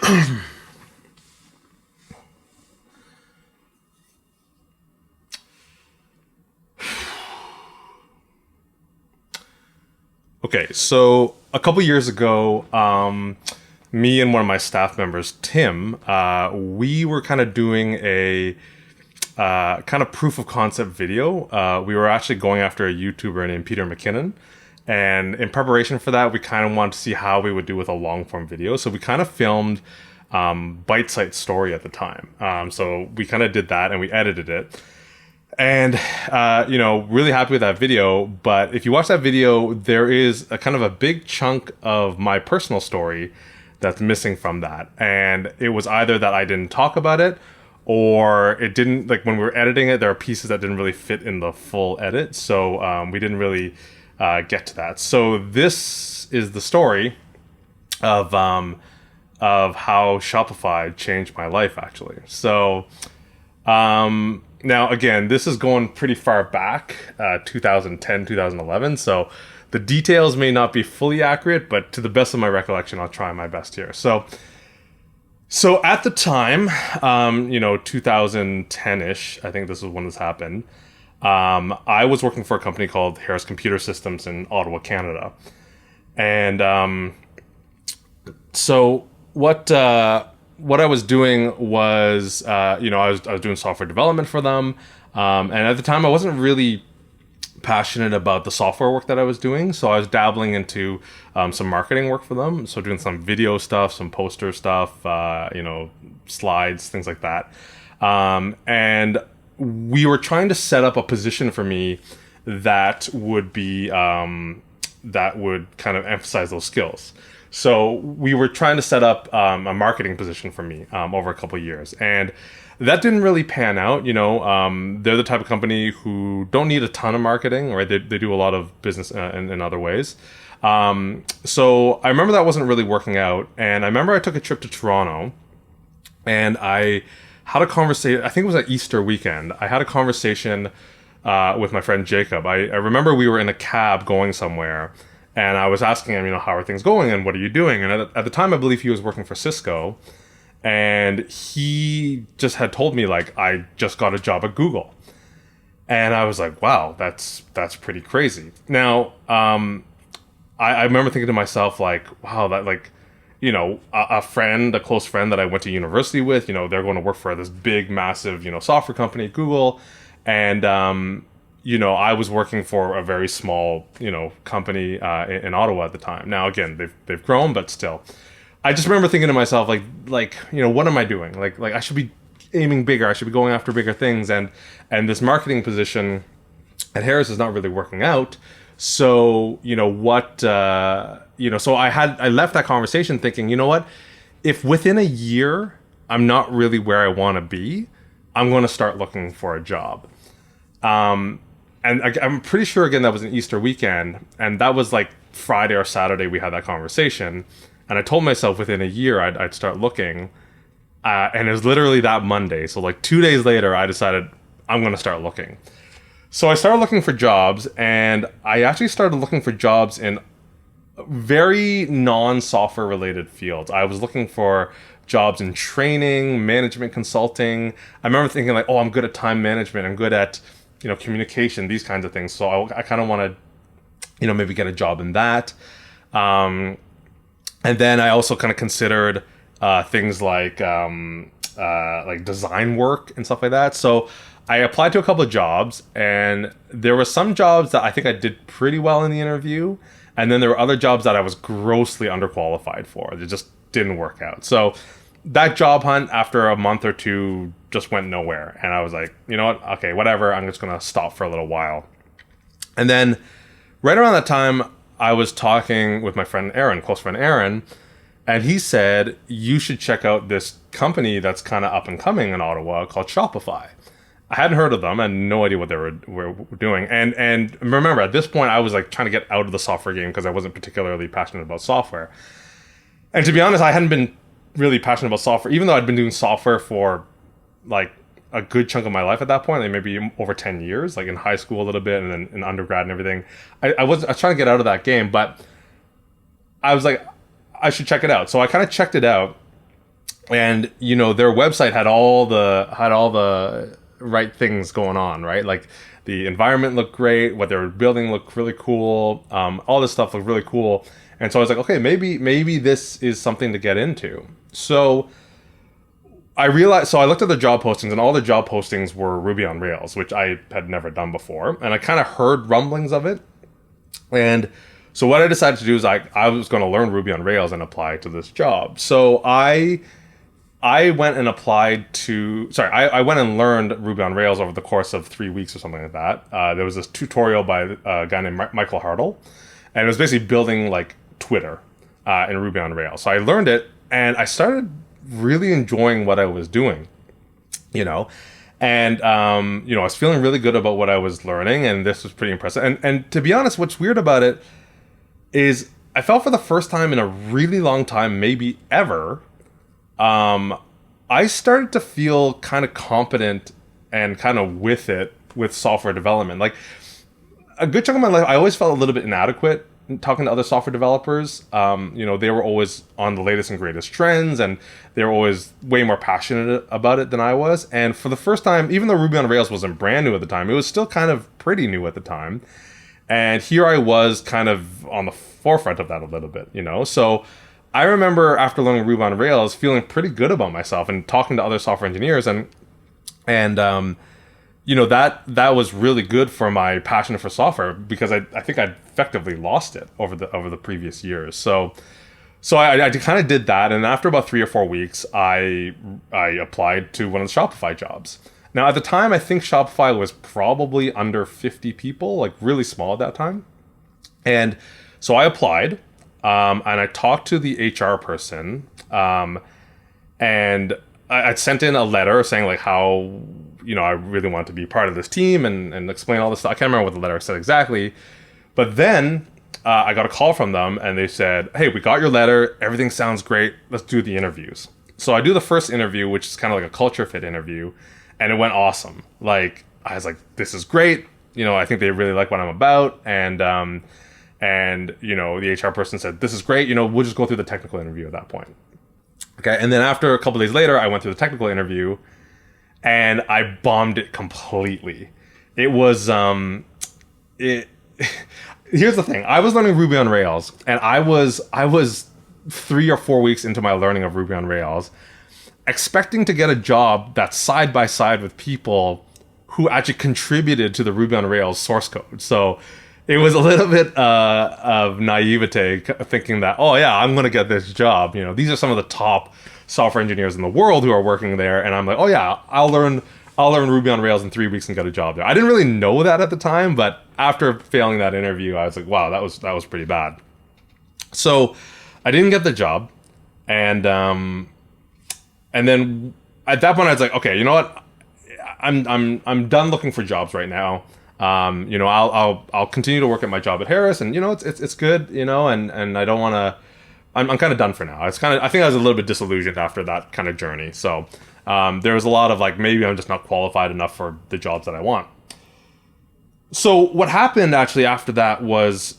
Okay, so a couple years ago, me and one of my staff members, Tim, we were kind of doing a kind of proof of concept video. We were actually going after a YouTuber named Peter McKinnon. And in preparation for that, we kind of wanted to see how we would do with a long form video. So we kind of filmed BiteSite story at the time. So we kind of did that and we edited it. And, really happy with that video. But if you watch that video, there is a kind of a big chunk of my personal story that's missing from that. And it was either that I didn't talk about it, or it didn't, like when we were editing it, there are pieces that didn't really fit in the full edit. So we didn't really get to that. So this is the story of how Shopify changed my life, actually. So now, again, this is going pretty far back, 2010, 2011. So the details may not be fully accurate, but to the best of my recollection, I'll try my best here. So at the time, 2010-ish, I think this is when this happened, I was working for a company called Harris Computer Systems in Ottawa, Canada. And so what I was doing was, I was doing software development for them. And at the time, I wasn't really passionate about the software work that I was doing. So I was dabbling into some marketing work for them. So doing some video stuff, some poster stuff, slides, things like that. And we were trying to set up a position for me that would be, that would kind of emphasize those skills. So we were trying to set up a marketing position for me over a couple of years. And that didn't really pan out. They're the type of company who don't need a ton of marketing, right? They do a lot of business in other ways. So I remember that wasn't really working out. And I remember I took a trip to Toronto and I had a conversation. I think it was at Easter weekend. I had a conversation with my friend Jacob. I remember we were in a cab going somewhere. And I was asking him, how are things going and what are you doing? And at the time, I believe he was working for Cisco. And he just had told me, like, I just got a job at Google. And I was like, wow, that's pretty crazy. Now, I remember thinking to myself, like, wow, that, like, a close friend that I went to university with, they're going to work for this big, massive, software company at Google. And, I was working for a very small, company in Ottawa at the time. Now, again, they've grown, but still, I just remember thinking to myself, like, what am I doing? Like I should be aiming bigger. I should be going after bigger things. And this marketing position at Harris is not really working out. So, so I left that conversation thinking, you know what, if within a year I'm not really where I want to be, I'm going to start looking for a job. And I'm pretty sure, again, that was an Easter weekend. And that was like Friday or Saturday we had that conversation. And I told myself within a year I'd start looking. And it was literally that Monday. So like 2 days later, I decided I'm going to start looking. So I started looking for jobs. And I actually started looking for jobs in very non-software related fields. I was looking for jobs in training, management consulting. I remember thinking like, oh, I'm good at time management. I'm good at communication, these kinds of things. So I kind of want to, maybe get a job in that. And then I also kind of considered things like design work and stuff like that. So I applied to a couple of jobs, and there were some jobs that I think I did pretty well in the interview. And then there were other jobs that I was grossly underqualified for. They just didn't work out. So that job hunt after a month or two just went nowhere. And I was like, you know what? Okay, whatever. I'm just going to stop for a little while. And then right around that time, I was talking with my friend Aaron, close friend Aaron, and he said, you should check out this company that's kind of up and coming in Ottawa called Shopify. I hadn't heard of them. I had no idea what they were doing. And remember, at this point, I was like trying to get out of the software game because I wasn't particularly passionate about software. And to be honest, I hadn't been really passionate about software, even though I'd been doing software for like a good chunk of my life at that point, like maybe over 10 years, like in high school a little bit and then in undergrad and everything. I was trying to get out of that game, but I was like, I should check it out. So I kind of checked it out. And their website had all the right things going on, right? Like the environment looked great, what they were building looked really cool, all this stuff looked really cool. And so I was like, okay, maybe this is something to get into. So I realized, so I looked at the job postings, and all the job postings were Ruby on Rails, which I had never done before. And I kind of heard rumblings of it. And so what I decided to do is I was going to learn Ruby on Rails and apply to this job. So I went and I went and learned Ruby on Rails over the course of 3 weeks or something like that. There was this tutorial by a guy named Michael Hartle, and it was basically building like Twitter in Ruby on Rails. So I learned it, and I started really enjoying what I was doing, and I was feeling really good about what I was learning, and this was pretty impressive. And to be honest, what's weird about it is I felt for the first time in a really long time, maybe ever, I started to feel kind of competent and kind of with software development. Like a good chunk of my life, I always felt a little bit inadequate talking to other software developers. They were always on the latest and greatest trends, and they were always way more passionate about it than I was. And for the first time, even though Ruby on Rails wasn't brand new at the time, it was still kind of pretty new at the time. And here I was kind of on the forefront of that a little bit, So I remember after learning Ruby on Rails feeling pretty good about myself and talking to other software engineers, and that was really good for my passion for software, because I think I'd effectively lost it over the previous years. So I kind of did that, and after about 3 or 4 weeks, I applied to one of the Shopify jobs. Now at the time, I think Shopify was probably under 50 people, like really small at that time. And so I applied, and I talked to the HR person, and I sent in a letter saying like how I really want to be part of this team and explain all this stuff. I can't remember what the letter said exactly, but then I got a call from them, and they said, "Hey, we got your letter. Everything sounds great. Let's do the interviews." So I do the first interview, which is kind of like a culture fit interview, and it went awesome. Like I was like, "This is great. I think they really like what I'm about." And the HR person said, "This is great. We'll just go through the technical interview at that point." Okay, and then after a couple days later, I went through the technical interview, and I bombed it completely. It was here's the thing. I was learning Ruby on Rails, and I was 3 or 4 weeks into my learning of Ruby on Rails, expecting to get a job that's side by side with people who actually contributed to the Ruby on Rails source code. So it was a little bit of naivete, thinking that, oh yeah, I'm going to get this job. These are some of the top software engineers in the world who are working there, and I'm like, oh yeah, I'll learn Ruby on Rails in 3 weeks and get a job there. I didn't really know that at the time, but after failing that interview, I was like, wow, that was pretty bad. So I didn't get the job, and then at that point I was like, okay, you know what? I'm done looking for jobs right now. I'll continue to work at my job at Harris, and it's good, and I don't want to. I'm kind of done for now. I think I was a little bit disillusioned after that kind of journey. So there was a lot of like, maybe I'm just not qualified enough for the jobs that I want. So what happened actually after that was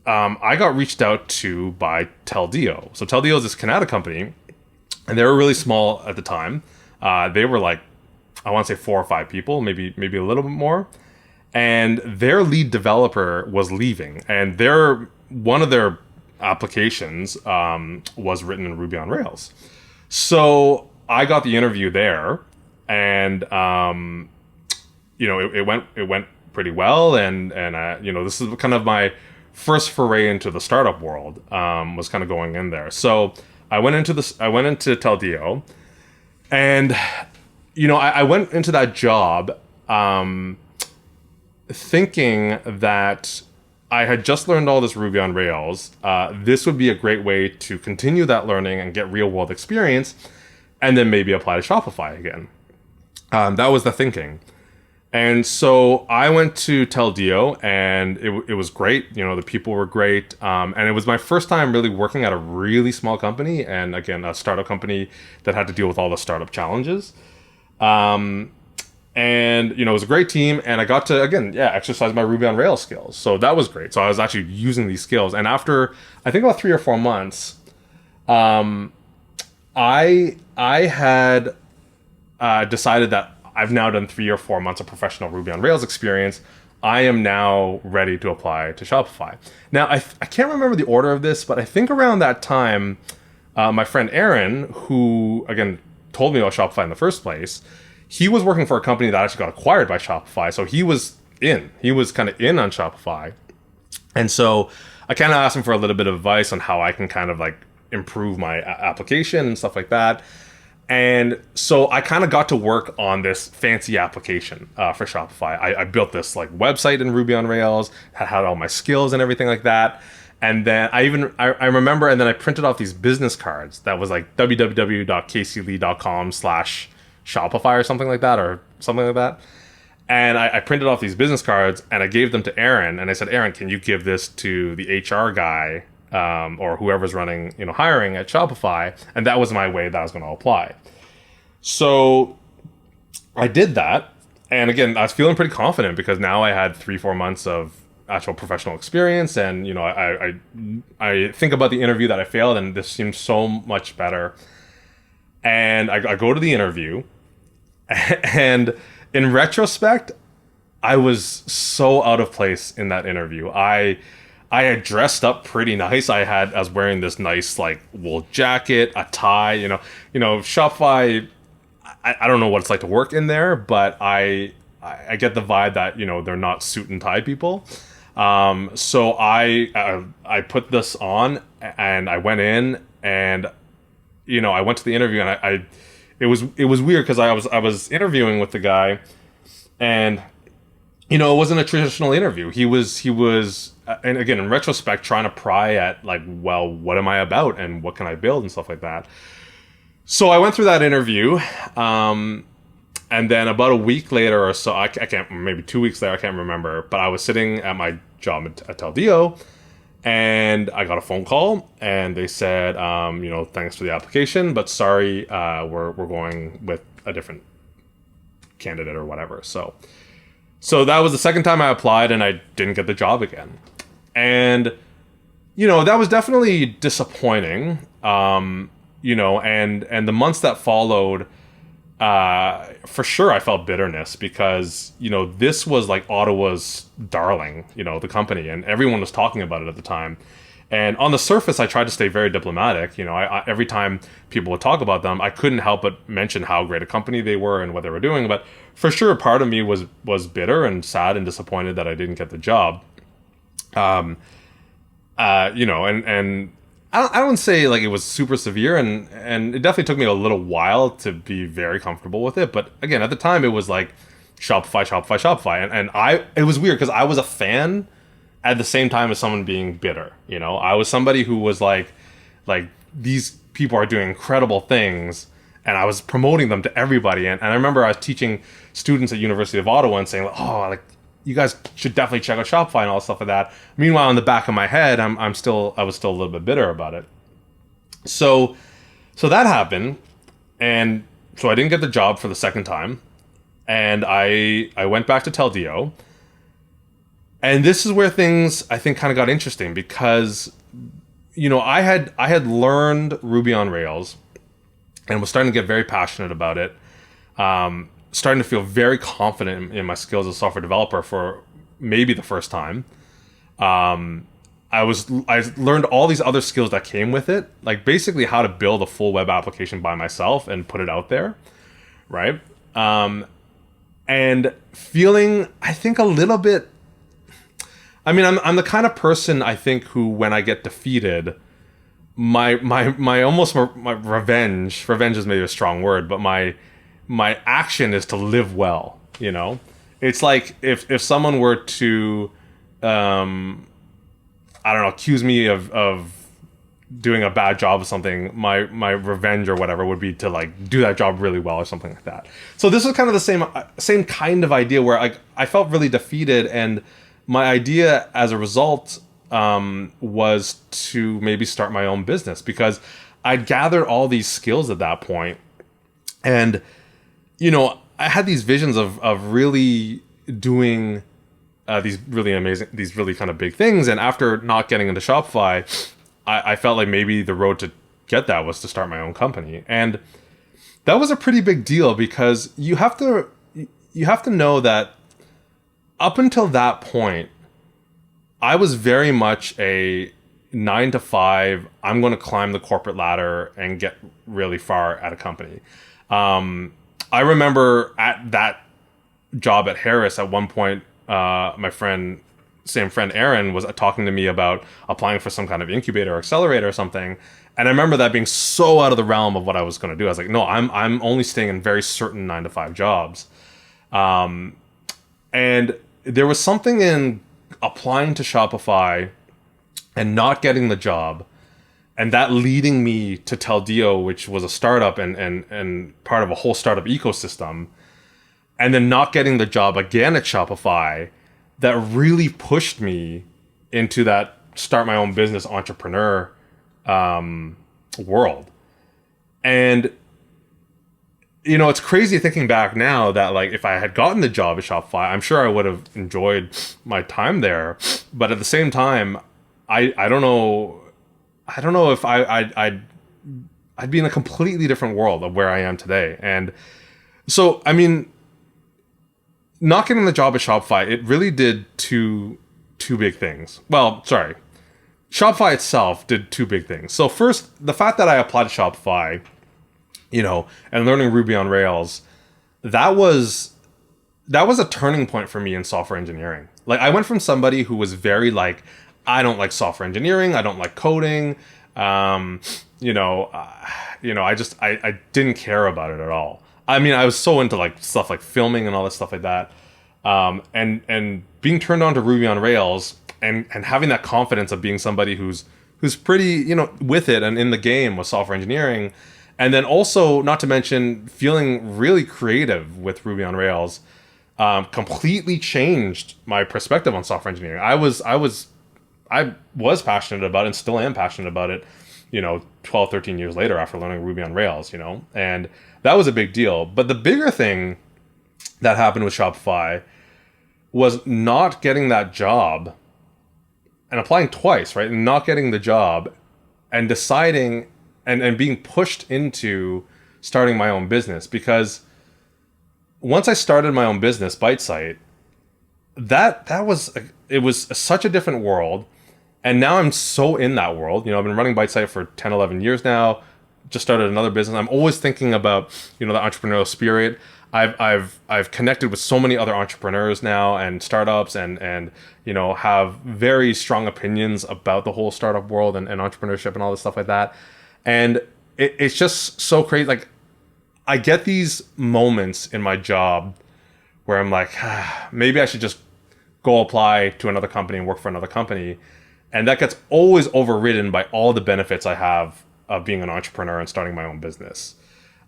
I got reached out to by Taldio. So Taldio is this Canada company, and they were really small at the time. They were like, I want to say 4 or 5 people, maybe a little bit more. And their lead developer was leaving, and one of their applications was written in Ruby on Rails. So I got the interview there, and it went pretty well, and this is kind of my first foray into the startup world, was kind of going in there. So I went into Taldio, and I went into that job thinking that I had just learned all this Ruby on Rails. This would be a great way to continue that learning and get real world experience, and then maybe apply to Shopify again. That was the thinking. And so I went to Taldio, and it was great. The people were great. And it was my first time really working at a really small company, and again, a startup company that had to deal with all the startup challenges. And it was a great team, and I got to exercise my Ruby on Rails skills. So that was great. So I was actually using these skills, and after I think about 3 or 4 months, I had decided that I've now done 3 or 4 months of professional Ruby on Rails experience. I am now ready to apply to Shopify. Now, I can't remember the order of this, but I think around that time, my friend Aaron, who, again, told me about Shopify in the first place, he was working for a company that actually got acquired by Shopify. So he was in. He was kind of in on Shopify. And so I kind of asked him for a little bit of advice on how I can kind of like improve my application and stuff like that. And so I kind of got to work on this fancy application for Shopify. I built this like website in Ruby on Rails, had all my skills and everything like that. And then I remember, and then I printed off these business cards that was like www.caseylee.com/Shopify or something like that. And I printed off these business cards and I gave them to Aaron. And I said, Aaron, can you give this to the HR guy or whoever's running, hiring at Shopify? And that was my way that I was going to apply. So I did that. And again, I was feeling pretty confident because now I had 3-4 months of actual professional experience. And, I think about the interview that I failed and this seems so much better. And I go to the interview and in retrospect, I was so out of place in that interview. I had dressed up pretty nice. I was wearing this nice like wool jacket, a tie. Shopify. I don't know what it's like to work in there, but I get the vibe that they're not suit and tie people. So I put this on and I went in and I went to the interview and it was weird because I was interviewing with the guy, and it wasn't a traditional interview. He was and again in retrospect trying to pry at like, well, what am I about and what can I build and stuff like that. So I went through that interview, and then about a week later or so, I can't, maybe 2 weeks later, I can't remember, but I was sitting at my job at Taldio. And I got a phone call, and they said, thanks for the application, but sorry, we're going with a different candidate or whatever. So that was the second time I applied, and I didn't get the job again. And that was definitely disappointing. And the months that followed, for sure I felt bitterness because, this was like Ottawa's darling, the company, and everyone was talking about it at the time. And on the surface, I tried to stay very diplomatic. I every time people would talk about them, I couldn't help but mention how great a company they were and what they were doing. But for sure, part of me was bitter and sad and disappointed that I didn't get the job. And I wouldn't say like it was super severe, and it definitely took me a little while to be very comfortable with it. But again, at the time, it was like Shopify, and it was weird because I was a fan at the same time as someone being bitter. I was somebody who was like these people are doing incredible things, and I was promoting them to everybody. And I remember I was teaching students at University of Ottawa and saying, you guys should definitely check out Shopify and all stuff like that. Meanwhile, in the back of my head, I was still a little bit bitter about it. So that happened, and so I didn't get the job for the second time, and I went back to Taldio, and this is where things I think kind of got interesting because I had learned Ruby on Rails, and was starting to get very passionate about it. Starting to feel very confident in my skills as a software developer for maybe the first time. I learned all these other skills that came with it, like basically how to build a full web application by myself and put it out there, right? And feeling, I think, a little bit. I'm the kind of person I think who, when I get defeated, my revenge is maybe a strong word, but my action is to live well. It's like if someone were to accuse me of doing a bad job of something, my revenge or whatever would be to like do that job really well or something like that. So this was kind of the same kind of idea where I felt really defeated, and my idea as a result was to maybe start my own business because I'd gathered all these skills at that point, and I had these visions of really doing these really amazing, these really kind of big things. And after not getting into Shopify, I felt like maybe the road get that was to start my own company. And that was a pretty big deal because you have to know that up until that point, I was very much a 9 to 5. I'm going to climb the corporate ladder and get really far at a company. I remember at that job at Harris at one point, my same friend Aaron was talking to me about applying for some kind of incubator or accelerator or something. And I remember that being so out of the realm of what I was going to do. I was like, no, I'm only staying in very certain 9 to 5 jobs. And there was something in applying to Shopify and not getting the job, and that leading me to Taldio, which was a startup and part of a whole startup ecosystem, and then not getting the job again at Shopify, that really pushed me into that start my own business entrepreneur world. And it's crazy thinking back now that like if I had gotten the job at Shopify, I'm sure I would have enjoyed my time there. But at the same time, I don't know if I'd be in a completely different world of where I am today. And so, I mean, not getting the job at Shopify, it really did two big things. Well, sorry. Shopify itself did two big things. So first, the fact that I applied to Shopify, and learning Ruby on Rails, that was a turning point for me in software engineering. Like I went from somebody who was very like, I don't like software engineering, I don't like coding, I didn't care about it at all. I mean, I was so into like stuff like filming and all that stuff like that, and being turned on to Ruby on Rails and having that confidence of being somebody who's pretty with it and in the game with software engineering. And then also, not to mention, feeling really creative with Ruby on Rails, completely changed my perspective on software engineering. I was passionate about it and still am passionate about it, 12, 13 years later after learning Ruby on Rails, and that was a big deal. But the bigger thing that happened with Shopify was not getting that job and applying twice, right? And not getting the job and deciding and being pushed into starting my own business. Because once I started my own business, BiteSite, it was such a different world. And now I'm so in that world. I've been running BiteSite for 10, 11 years now. Just started another business. I'm always thinking about, the entrepreneurial spirit. I've connected with so many other entrepreneurs now and startups and have very strong opinions about the whole startup world and entrepreneurship and all this stuff like that. And it's just so crazy. Like I get these moments in my job where I'm like, maybe I should just go apply to another company and work for another company. And that gets always overridden by all the benefits I have of being an entrepreneur and starting my own business.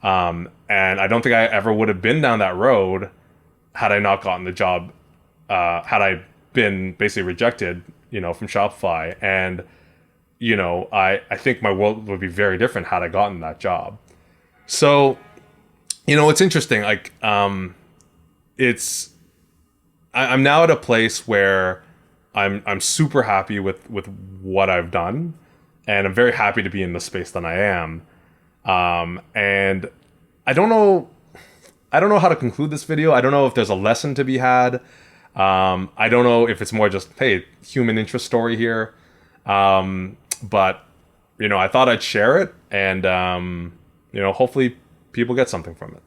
And I don't think I ever would have been down that road had I not gotten the job, had I been basically rejected, from Shopify. And, I think my world would be very different had I gotten that job. So, it's interesting. Like, I'm now at a place where I'm super happy with what I've done, and I'm very happy to be in the space that I am. And I don't know how to conclude this video. I don't know if there's a lesson to be had. I don't know if it's more just, hey, human interest story here. But I thought I'd share it, and hopefully people get something from it.